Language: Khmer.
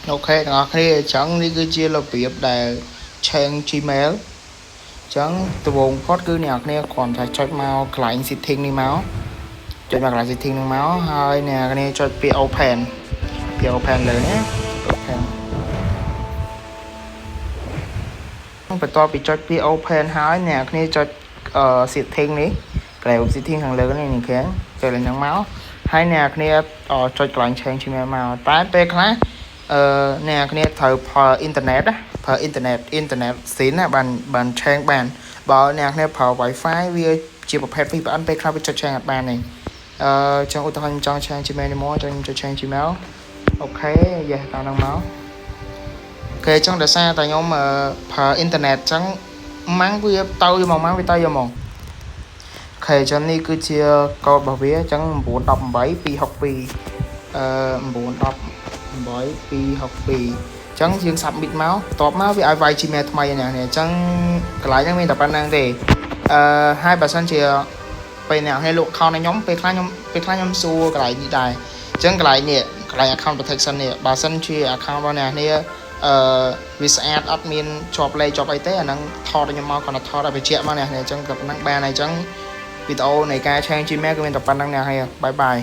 ok đó khi chẳng đi cứ chia là việc để trang Gmail chẳng từ vùng code cứ nè kia còn phải cho mau client setting đi máu cho mặt lại setting đi máu hơi nè cái này cho openเลยนะ open បន្ទាប់ពីចុចពី open ហើយអ្នកគ្នាចុចsetting នេះកន្លែង setting ខាងលើនេះនេះគេចុចឡើងហ្នឹងមកហើយអ្នកគ្នាចុចកន្លែង change Gmail មកតែពេលខ្លះអ្នកគ្នាត្រូវប្រើអ៊ីនធឺណិតណាប្រើអ៊ីនធឺណិតស៊ីនណាបាន change បានបើអ្នកគ្នាប្រើ Wi-Fi វាជាប្រភេទ VPN ពេលខ្លះវាចុច change អត់បានទេចង់ឧទាហរណ៍ខ្ញុំចង់ change Gmail នេះមកចុច change Gmail អូខេយកតាមហ្នឹងមកគេចង់ដោយសារតែខ្ញុំប្រើអ៊ីនធឺណិតចឹងម៉ាំងវាទៅយកមកម៉ាំងវាទៅយកមកអូខេចឹងនេះគឺជាកូដរបស់វាចឹង918 262 918 262ចឹងយើង submit មកតបមកវាឲ្យវាយ Gmail ថ្មីនេះចឹងកន្លែងហ្នឹងមានតែប៉ុណ្្នឹងទេហើយបើសិនជាពេលអ្នកឲ្យលក់ account ខ្ញុំពេលខ្លះខ្ញុំសួរកន្លែងនេះដែរចឹងកន្លែង account protection នេះបើសិនជា account របស់អ្នកនេះវាស្អាតអត់មានជាប់លេខជាប់អីទេអាហ្នឹងថតឲ្យខ្ញុំមកគាត់ថតឲ្យបញ្ជាក់មកនេះអញ្ចឹងក៏ប៉ុណ្ណឹងបានហើយអញ្ចឹងវីដេអូនៃការ change Gmail គឺមានតែប៉ុណ្្នឹងនេះហើយបាយ